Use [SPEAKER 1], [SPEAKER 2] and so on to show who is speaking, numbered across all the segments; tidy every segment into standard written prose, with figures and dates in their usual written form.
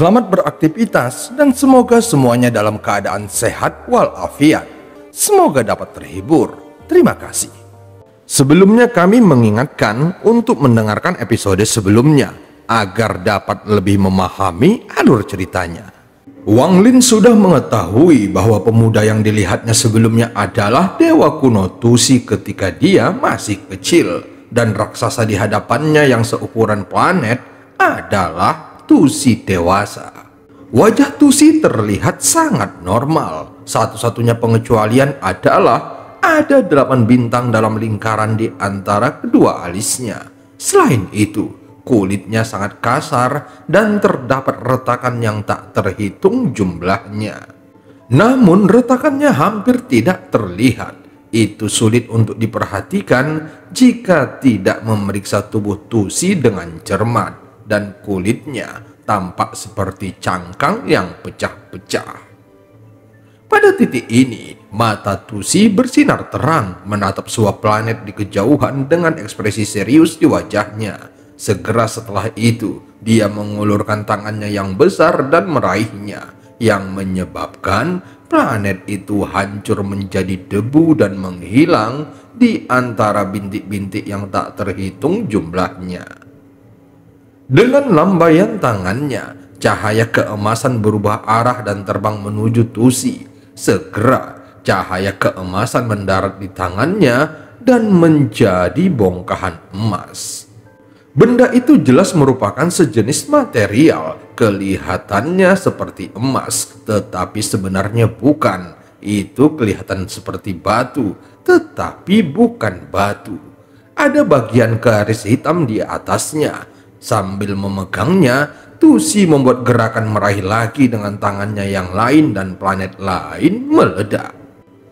[SPEAKER 1] Selamat beraktivitas dan semoga semuanya dalam keadaan sehat walafiat. Semoga dapat terhibur. Terima kasih. Sebelumnya kami mengingatkan untuk mendengarkan episode sebelumnya agar dapat lebih memahami alur ceritanya. Wang Lin sudah mengetahui bahwa pemuda yang dilihatnya sebelumnya adalah dewa kuno Tusi ketika dia masih kecil, dan raksasa di hadapannya yang seukuran planet adalah Tusi dewasa. Wajah Tusi terlihat sangat normal. Satu-satunya pengecualian adalah ada 8 bintang dalam lingkaran di antara kedua alisnya. Selain itu, kulitnya sangat kasar dan terdapat retakan yang tak terhitung jumlahnya. Namun retakannya hampir tidak terlihat. Itu sulit untuk diperhatikan jika tidak memeriksa tubuh Tusi dengan cermat, dan kulitnya tampak seperti cangkang yang pecah-pecah. Pada titik ini, mata Tusi bersinar terang menatap sebuah planet di kejauhan dengan ekspresi serius di wajahnya. Segera setelah itu, dia mengulurkan tangannya yang besar dan meraihnya, yang menyebabkan planet itu hancur menjadi debu dan menghilang di antara bintik-bintik yang tak terhitung jumlahnya. Dengan lambaian tangannya, cahaya keemasan berubah arah dan terbang menuju Tusi. Segera, cahaya keemasan mendarat di tangannya dan menjadi bongkahan emas. Benda itu jelas merupakan sejenis material. Kelihatannya seperti emas, tetapi sebenarnya bukan. Itu kelihatan seperti batu, tetapi bukan batu. Ada bagian garis hitam di atasnya. Sambil memegangnya, Tusi membuat gerakan meraih lagi dengan tangannya yang lain dan planet lain meledak.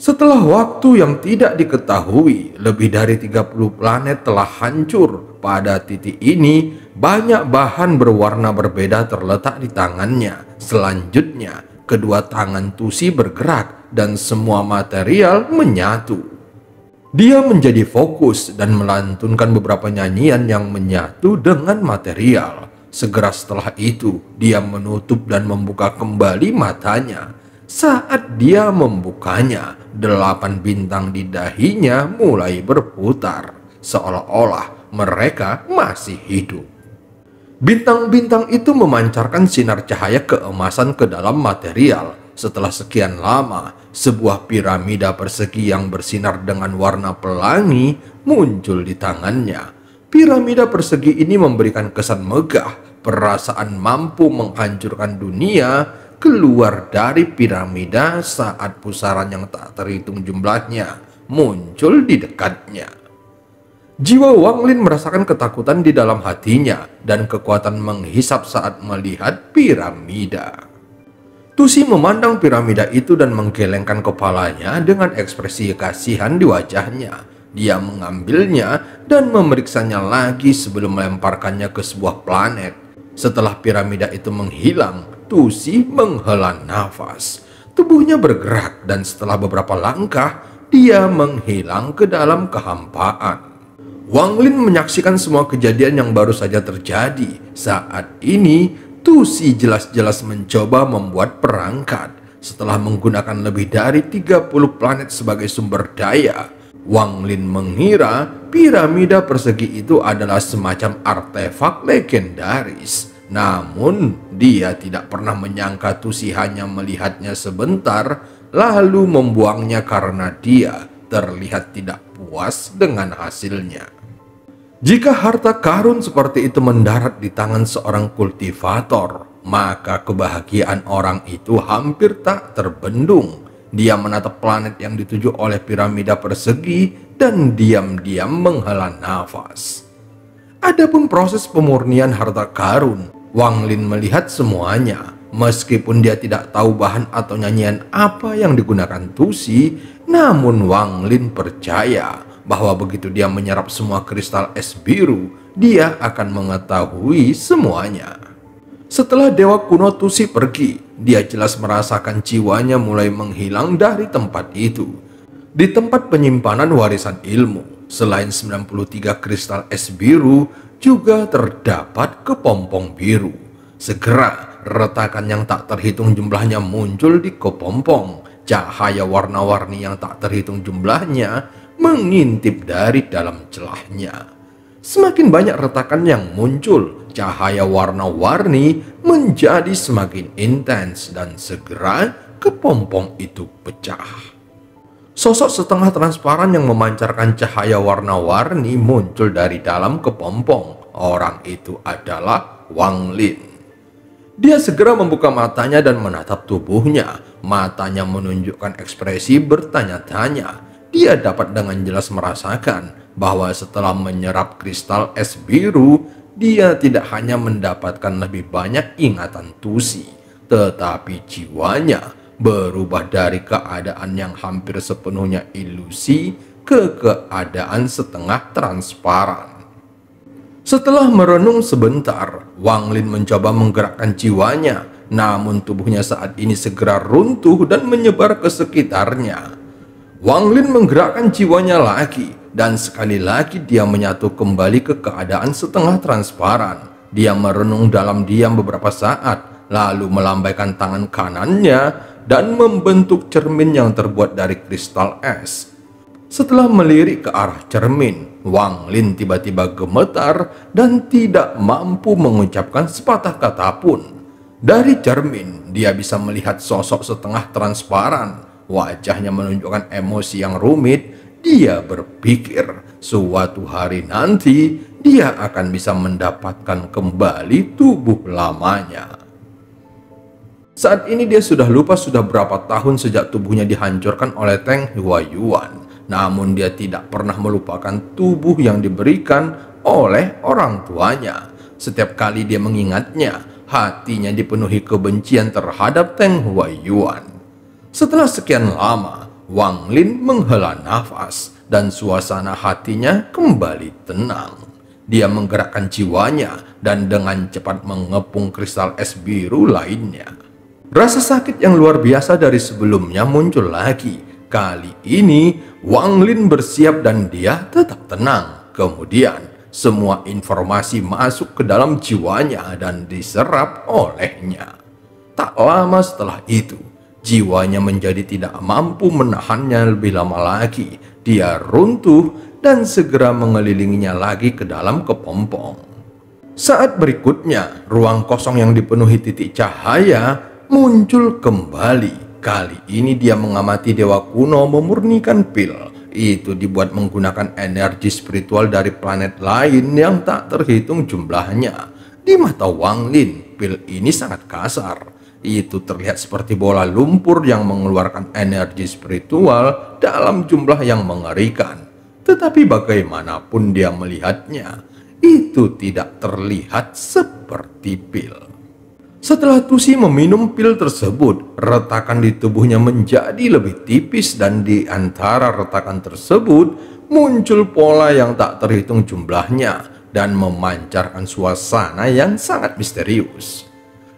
[SPEAKER 1] Setelah waktu yang tidak diketahui, lebih dari 30 planet telah hancur. Pada titik ini, banyak bahan berwarna berbeda terletak di tangannya. Selanjutnya, kedua tangan Tusi bergerak dan semua material menyatu. Dia menjadi fokus dan melantunkan beberapa nyanyian yang menyatu dengan material. Segera setelah itu, dia menutup dan membuka kembali matanya. Saat dia membukanya, 8 bintang di dahinya mulai berputar, seolah-olah mereka masih hidup. Bintang-bintang itu memancarkan sinar cahaya keemasan ke dalam material. Setelah sekian lama, sebuah piramida persegi yang bersinar dengan warna pelangi muncul di tangannya. Piramida persegi ini memberikan kesan megah. Perasaan mampu menghancurkan dunia keluar dari piramida saat pusaran yang tak terhitung jumlahnya muncul di dekatnya. Jiwa Wang Lin merasakan ketakutan di dalam hatinya dan kekuatan menghisap saat melihat piramida. Tusi memandang piramida itu dan menggelengkan kepalanya dengan ekspresi kasihan di wajahnya. Dia mengambilnya dan memeriksanya lagi sebelum melemparkannya ke sebuah planet. Setelah piramida itu menghilang, Tusi menghela nafas. Tubuhnya bergerak dan setelah beberapa langkah, dia menghilang ke dalam kehampaan. Wang Lin menyaksikan semua kejadian yang baru saja terjadi. Saat ini, Tusi jelas-jelas mencoba membuat perangkat. Setelah menggunakan lebih dari 30 planet sebagai sumber daya, Wang Lin mengira piramida persegi itu adalah semacam artefak legendaris. Namun, dia tidak pernah menyangka Tusi hanya melihatnya sebentar, lalu membuangnya karena dia terlihat tidak puas dengan hasilnya. Jika harta karun seperti itu mendarat di tangan seorang kultivator, maka kebahagiaan orang itu hampir tak terbendung. Dia menatap planet yang dituju oleh piramida persegi dan diam-diam menghela nafas. Adapun proses pemurnian harta karun, Wang Lin melihat semuanya. Meskipun dia tidak tahu bahan atau nyanyian apa yang digunakan Tusi, namun Wang Lin percaya bahwa begitu dia menyerap semua kristal es biru, dia akan mengetahui semuanya. Setelah dewa kuno Tusi pergi, dia jelas merasakan jiwanya mulai menghilang dari tempat itu. Di tempat penyimpanan warisan ilmu, selain 93 kristal es biru, juga terdapat kepompong biru. Segera, retakan yang tak terhitung jumlahnya muncul di kepompong. Cahaya warna-warni yang tak terhitung jumlahnya mengintip dari dalam celahnya. Semakin banyak retakan yang muncul, cahaya warna-warni menjadi semakin intens dan segera kepompong itu pecah. Sosok setengah transparan yang memancarkan cahaya warna-warni muncul dari dalam kepompong. Orang itu adalah Wang Lin. Dia segera membuka matanya dan menatap tubuhnya. Matanya menunjukkan ekspresi bertanya-tanya. Dia dapat dengan jelas merasakan bahwa setelah menyerap kristal es biru, dia tidak hanya mendapatkan lebih banyak ingatan Tusi, tetapi jiwanya berubah dari keadaan yang hampir sepenuhnya ilusi ke keadaan setengah transparan. Setelah merenung sebentar, Wang Lin mencoba menggerakkan jiwanya, namun tubuhnya saat ini segera runtuh dan menyebar ke sekitarnya. Wang Lin menggerakkan jiwanya lagi, dan sekali lagi dia menyatu kembali ke keadaan setengah transparan. Dia merenung dalam diam beberapa saat, lalu melambaikan tangan kanannya dan membentuk cermin yang terbuat dari kristal es. Setelah melirik ke arah cermin, Wang Lin tiba-tiba gemetar dan tidak mampu mengucapkan sepatah kata pun. Dari cermin, dia bisa melihat sosok setengah transparan. Wajahnya menunjukkan emosi yang rumit. Dia berpikir suatu hari nanti dia akan bisa mendapatkan kembali tubuh lamanya. Saat ini dia sudah lupa sudah berapa tahun sejak tubuhnya dihancurkan oleh Teng Huaiyuan. Namun dia tidak pernah melupakan tubuh yang diberikan oleh orang tuanya. Setiap kali dia mengingatnya, hatinya dipenuhi kebencian terhadap Teng Huaiyuan. Setelah sekian lama, Wang Lin menghela nafas dan suasana hatinya kembali tenang. Dia menggerakkan jiwanya dan dengan cepat mengepung kristal es biru lainnya. Rasa sakit yang luar biasa dari sebelumnya muncul lagi. Kali ini Wang Lin bersiap dan dia tetap tenang. Kemudian semua informasi masuk ke dalam jiwanya dan diserap olehnya. Tak lama setelah itu, jiwanya menjadi tidak mampu menahannya lebih lama lagi. Dia runtuh dan segera mengelilinginya lagi ke dalam kepompong. Saat berikutnya, ruang kosong yang dipenuhi titik cahaya muncul kembali. Kali ini dia mengamati dewa kuno memurnikan pil. Itu dibuat menggunakan energi spiritual dari planet lain yang tak terhitung jumlahnya. Di mata Wang Lin, pil ini sangat kasar. Itu terlihat seperti bola lumpur yang mengeluarkan energi spiritual dalam jumlah yang mengerikan. Tetapi bagaimanapun dia melihatnya, itu tidak terlihat seperti pil. Setelah Tusi meminum pil tersebut, retakan di tubuhnya menjadi lebih tipis dan di antara retakan tersebut muncul pola yang tak terhitung jumlahnya dan memancarkan suasana yang sangat misterius.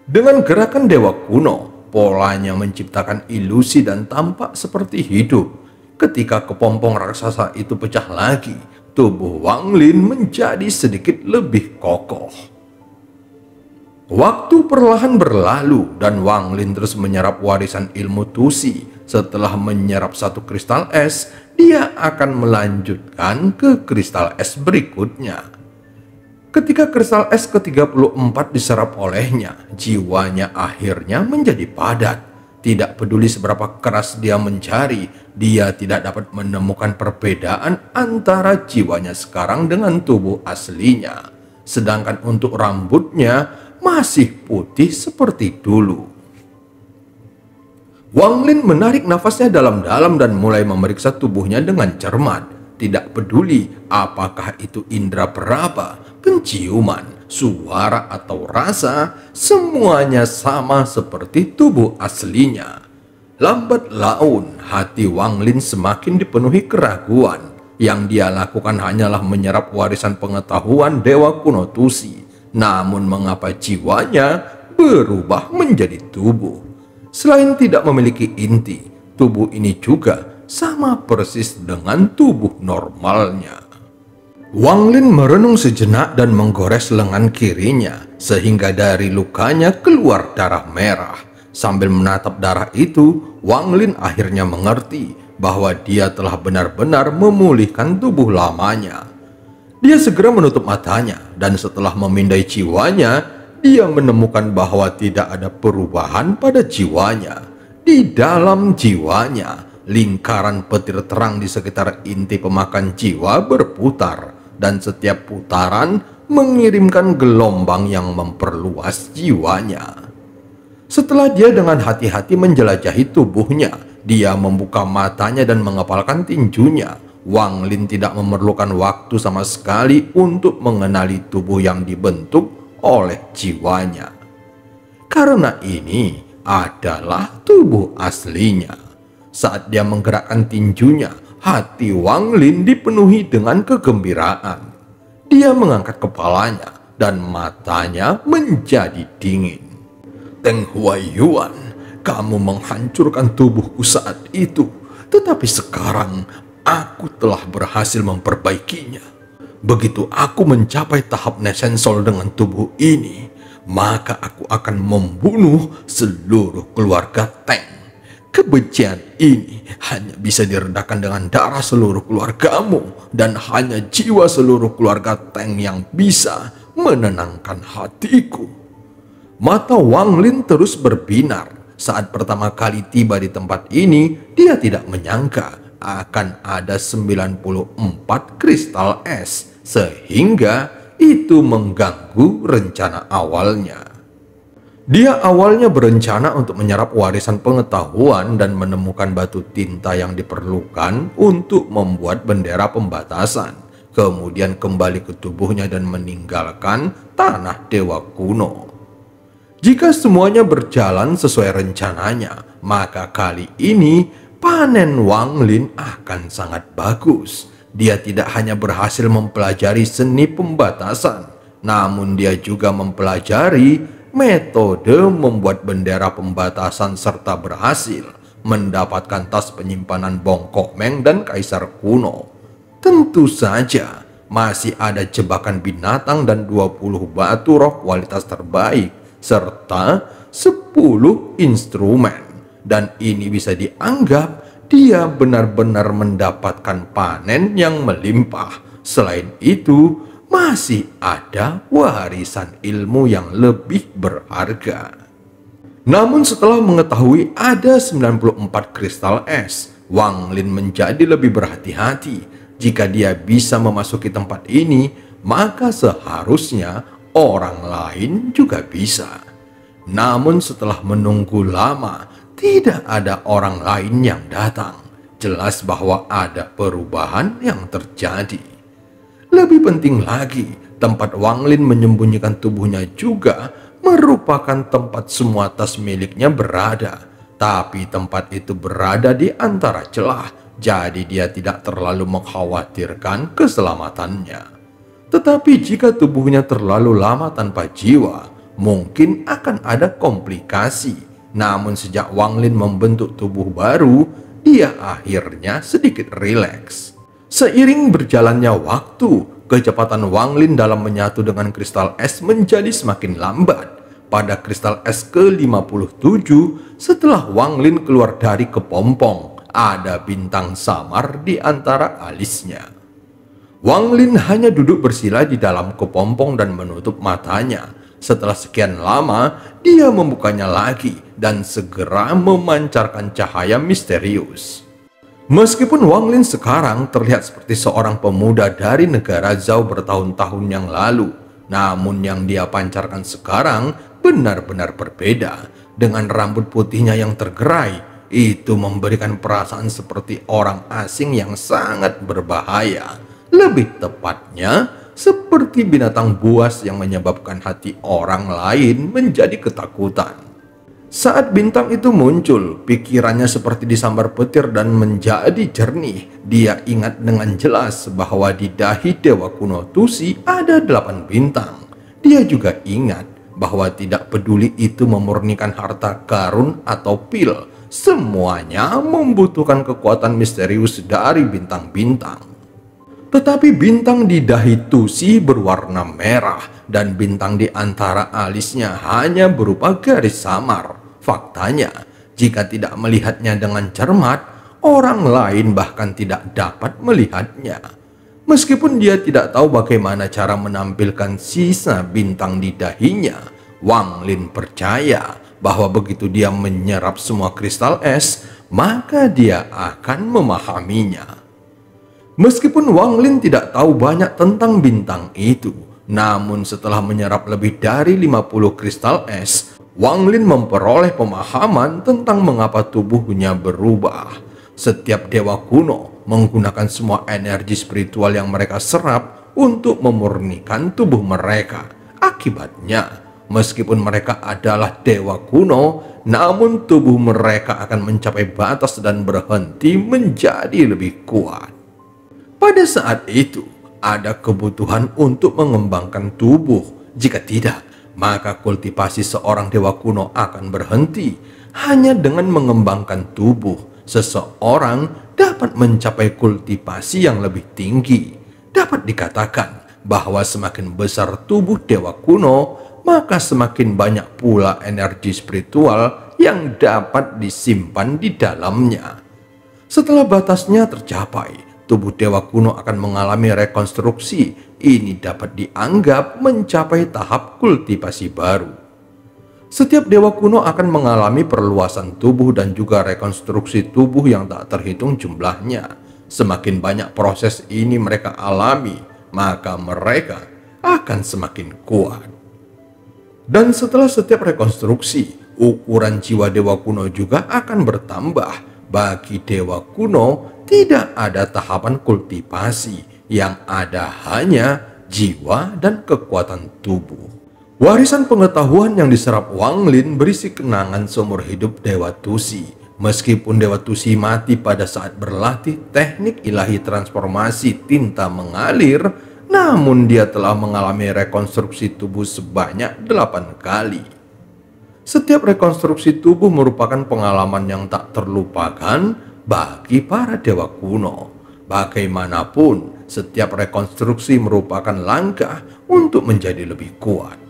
[SPEAKER 1] Dengan gerakan dewa kuno, polanya menciptakan ilusi dan tampak seperti hidup. Ketika kepompong raksasa itu pecah lagi, tubuh Wang Lin menjadi sedikit lebih kokoh. Waktu perlahan berlalu dan Wang Lin terus menyerap warisan ilmu Tusi. Setelah menyerap satu kristal es, dia akan melanjutkan ke kristal es berikutnya. Ketika kristal es ke-34 diserap olehnya, jiwanya akhirnya menjadi padat. Tidak peduli seberapa keras dia mencari, dia tidak dapat menemukan perbedaan antara jiwanya sekarang dengan tubuh aslinya. Sedangkan untuk rambutnya masih putih seperti dulu. Wang Lin menarik nafasnya dalam-dalam dan mulai memeriksa tubuhnya dengan cermat. Tidak peduli apakah itu indera peraba, penciuman, suara atau rasa, semuanya sama seperti tubuh aslinya. Lambat laun, hati Wang Lin semakin dipenuhi keraguan. Yang dia lakukan hanyalah menyerap warisan pengetahuan dewa kuno Tusi. Namun mengapa jiwanya berubah menjadi tubuh? Selain tidak memiliki inti, tubuh ini juga sama persis dengan tubuh normalnya. Wang Lin merenung sejenak dan menggores lengan kirinya, sehingga dari lukanya keluar darah merah. Sambil menatap darah itu, Wang Lin akhirnya mengerti bahwa dia telah benar-benar memulihkan tubuh lamanya. Dia segera menutup matanya, dan setelah memindai jiwanya, dia menemukan bahwa tidak ada perubahan pada jiwanya. Di dalam jiwanya, lingkaran petir terang di sekitar inti pemakan jiwa berputar, dan setiap putaran mengirimkan gelombang yang memperluas jiwanya. Setelah dia dengan hati-hati menjelajahi tubuhnya, dia membuka matanya dan mengepalkan tinjunya. Wang Lin tidak memerlukan waktu sama sekali untuk mengenali tubuh yang dibentuk oleh jiwanya. Karena ini adalah tubuh aslinya. Saat dia menggerakkan tinjunya, hati Wang Lin dipenuhi dengan kegembiraan. Dia mengangkat kepalanya dan matanya menjadi dingin. Teng Huaiyuan, kamu menghancurkan tubuhku saat itu, tetapi sekarang aku telah berhasil memperbaikinya. Begitu aku mencapai tahap Nesensol dengan tubuh ini, maka aku akan membunuh seluruh keluarga Teng. Kebencian ini hanya bisa diredakan dengan darah seluruh keluargamu, dan hanya jiwa seluruh keluarga Teng yang bisa menenangkan hatiku. Mata Wang Lin terus berbinar. Saat pertama kali tiba di tempat ini, dia tidak menyangka akan ada 94 kristal es, sehingga itu mengganggu rencana awalnya. Dia awalnya berencana untuk menyerap warisan pengetahuan dan menemukan batu tinta yang diperlukan untuk membuat bendera pembatasan, kemudian kembali ke tubuhnya dan meninggalkan tanah dewa kuno. Jika semuanya berjalan sesuai rencananya, maka kali ini panen Wang Lin akan sangat bagus. Dia tidak hanya berhasil mempelajari seni pembatasan, namun dia juga mempelajari metode membuat bendera pembatasan serta berhasil mendapatkan tas penyimpanan Bongkok Meng dan Kaisar kuno. Tentu saja masih ada jebakan binatang dan 20 batu roh kualitas terbaik serta 10 instrumen, dan ini bisa dianggap dia benar-benar mendapatkan panen yang melimpah. Selain itu, masih ada warisan ilmu yang lebih berharga. Namun setelah mengetahui ada 94 kristal es, Wang Lin menjadi lebih berhati-hati. Jika dia bisa memasuki tempat ini, maka seharusnya orang lain juga bisa. Namun setelah menunggu lama, tidak ada orang lain yang datang. Jelas bahwa ada perubahan yang terjadi. Lebih penting lagi, tempat Wang Lin menyembunyikan tubuhnya juga merupakan tempat semua tas miliknya berada. Tapi tempat itu berada di antara celah, jadi dia tidak terlalu mengkhawatirkan keselamatannya. Tetapi jika tubuhnya terlalu lama tanpa jiwa, mungkin akan ada komplikasi. Namun sejak Wang Lin membentuk tubuh baru, dia akhirnya sedikit rileks. Seiring berjalannya waktu, kecepatan Wang Lin dalam menyatu dengan kristal es menjadi semakin lambat. Pada kristal es ke-57, setelah Wang Lin keluar dari kepompong, ada bintang samar di antara alisnya. Wang Lin hanya duduk bersila di dalam kepompong dan menutup matanya. Setelah sekian lama, dia membukanya lagi dan segera memancarkan cahaya misterius. Meskipun Wang Lin sekarang terlihat seperti seorang pemuda dari negara Zhao bertahun-tahun yang lalu, namun yang dia pancarkan sekarang benar-benar berbeda. Dengan rambut putihnya yang tergerai, itu memberikan perasaan seperti orang asing yang sangat berbahaya. Lebih tepatnya, seperti binatang buas yang menyebabkan hati orang lain menjadi ketakutan. Saat bintang itu muncul, pikirannya seperti disambar petir dan menjadi jernih. Dia ingat dengan jelas bahwa di dahi dewa kuno Tusi ada 8 bintang. Dia juga ingat bahwa tidak peduli itu memurnikan harta karun atau pil, semuanya membutuhkan kekuatan misterius dari bintang-bintang. Tetapi bintang di dahi Tusi berwarna merah dan bintang di antara alisnya hanya berupa garis samar. Faktanya, jika tidak melihatnya dengan cermat, orang lain bahkan tidak dapat melihatnya. Meskipun dia tidak tahu bagaimana cara menampilkan sisa bintang di dahinya, Wang Lin percaya bahwa begitu dia menyerap semua kristal es, maka dia akan memahaminya. Meskipun Wang Lin tidak tahu banyak tentang bintang itu, namun setelah menyerap lebih dari 50 kristal es, Wang Lin memperoleh pemahaman tentang mengapa tubuhnya berubah. Setiap dewa kuno menggunakan semua energi spiritual yang mereka serap untuk memurnikan tubuh mereka. Akibatnya, meskipun mereka adalah dewa kuno, namun tubuh mereka akan mencapai batas dan berhenti menjadi lebih kuat. Pada saat itu, ada kebutuhan untuk mengembangkan tubuh. Jika tidak, maka kultivasi seorang dewa kuno akan berhenti. Hanya dengan mengembangkan tubuh, seseorang dapat mencapai kultivasi yang lebih tinggi. Dapat dikatakan bahwa semakin besar tubuh dewa kuno, maka semakin banyak pula energi spiritual yang dapat disimpan di dalamnya. Setelah batasnya tercapai, tubuh dewa kuno akan mengalami rekonstruksi. Ini dapat dianggap mencapai tahap kultivasi baru. Setiap dewa kuno akan mengalami perluasan tubuh dan juga rekonstruksi tubuh yang tak terhitung jumlahnya. Semakin banyak proses ini mereka alami, maka mereka akan semakin kuat. Dan setelah setiap rekonstruksi, ukuran jiwa dewa kuno juga akan bertambah. Bagi dewa kuno, tidak ada tahapan kultivasi, yang ada hanya jiwa dan kekuatan tubuh. Warisan pengetahuan yang diserap Wang Lin berisi kenangan seumur hidup Dewa Tusi. Meskipun Dewa Tusi mati pada saat berlatih teknik ilahi transformasi tinta mengalir, namun dia telah mengalami rekonstruksi tubuh sebanyak 8 kali. Setiap rekonstruksi tubuh merupakan pengalaman yang tak terlupakan bagi para dewa kuno. Bagaimanapun, setiap rekonstruksi merupakan langkah untuk menjadi lebih kuat.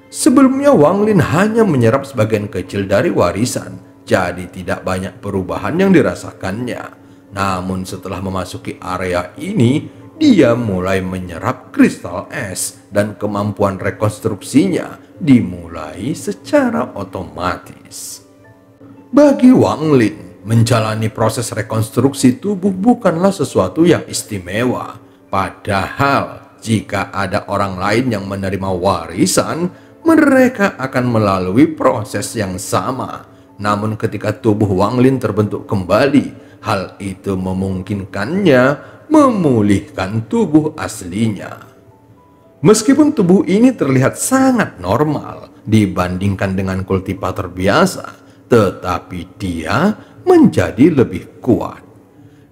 [SPEAKER 1] Sebelumnya Wang Lin hanya menyerap sebagian kecil dari warisan, jadi tidak banyak perubahan yang dirasakannya. Namun setelah memasuki area ini, dia mulai menyerap kristal es dan kemampuan rekonstruksinya dimulai secara otomatis. Bagi Wang Lin, menjalani proses rekonstruksi tubuh bukanlah sesuatu yang istimewa. Padahal, jika ada orang lain yang menerima warisan, mereka akan melalui proses yang sama. Namun ketika tubuh Wang Lin terbentuk kembali, hal itu memungkinkannya memulihkan tubuh aslinya. Meskipun tubuh ini terlihat sangat normal dibandingkan dengan kultivator biasa, tetapi dia menjadi lebih kuat.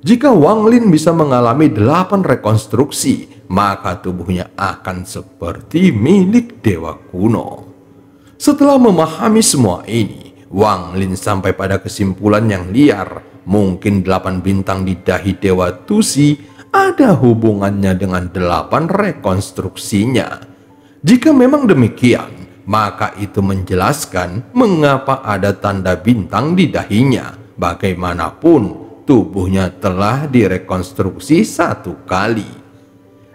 [SPEAKER 1] Jika Wang Lin bisa mengalami 8 rekonstruksi, maka tubuhnya akan seperti milik dewa kuno. Setelah memahami semua ini, Wang Lin sampai pada kesimpulan yang liar. Mungkin 8 bintang di dahi Dewa Tusi ada hubungannya dengan 8 rekonstruksinya. Jika memang demikian, maka itu menjelaskan mengapa ada tanda bintang di dahinya. Bagaimanapun, tubuhnya telah direkonstruksi 1 kali.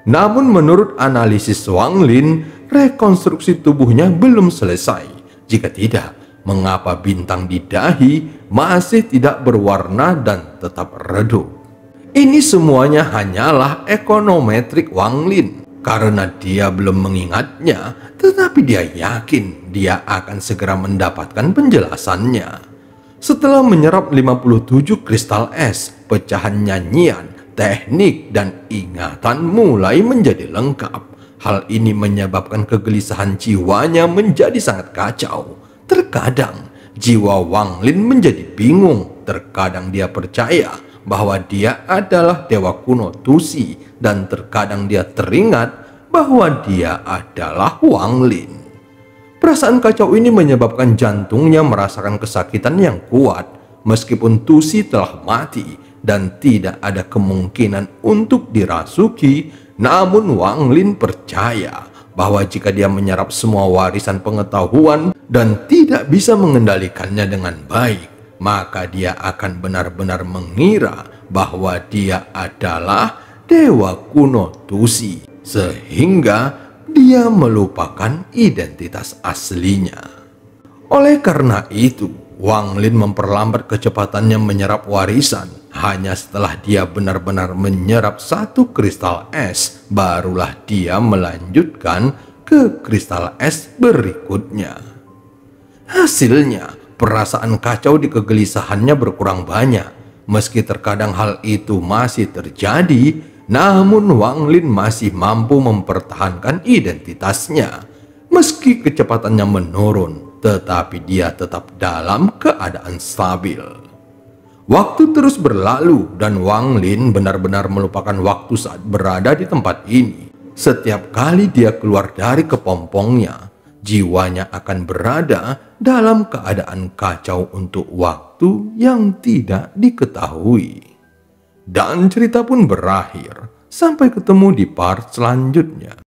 [SPEAKER 1] Namun menurut analisis Wang Lin, rekonstruksi tubuhnya belum selesai. Jika tidak, mengapa bintang di dahi masih tidak berwarna dan tetap redup? Ini semuanya hanyalah ekonometrik Wang Lin, karena dia belum mengingatnya, tetapi dia yakin dia akan segera mendapatkan penjelasannya. Setelah menyerap 57 kristal es, pecahan nyanyian, teknik, dan ingatan mulai menjadi lengkap. Hal ini menyebabkan kegelisahan jiwanya menjadi sangat kacau. Terkadang jiwa Wang Lin menjadi bingung, terkadang dia percaya bahwa dia adalah dewa kuno Tusi, dan terkadang dia teringat bahwa dia adalah Wang Lin. Perasaan kacau ini menyebabkan jantungnya merasakan kesakitan yang kuat. Meskipun Tusi telah mati dan tidak ada kemungkinan untuk dirasuki. Namun Wang Lin percaya bahwa jika dia menyerap semua warisan pengetahuan dan tidak bisa mengendalikannya dengan baik, maka dia akan benar-benar mengira bahwa dia adalah dewa kuno Tusi, sehingga dia melupakan identitas aslinya. Oleh karena itu, Wang Lin memperlambat kecepatannya menyerap warisan. Hanya setelah dia benar-benar menyerap satu kristal es, barulah dia melanjutkan ke kristal es berikutnya. Hasilnya, perasaan kacau di kegelisahannya berkurang banyak. Meski terkadang hal itu masih terjadi, namun Wang Lin masih mampu mempertahankan identitasnya. Meski kecepatannya menurun, tetapi dia tetap dalam keadaan stabil. Waktu terus berlalu dan Wang Lin benar-benar melupakan waktu saat berada di tempat ini. Setiap kali dia keluar dari kepompongnya, jiwanya akan berada dalam keadaan kacau untuk waktu yang tidak diketahui. Dan cerita pun berakhir. Sampai ketemu di part selanjutnya.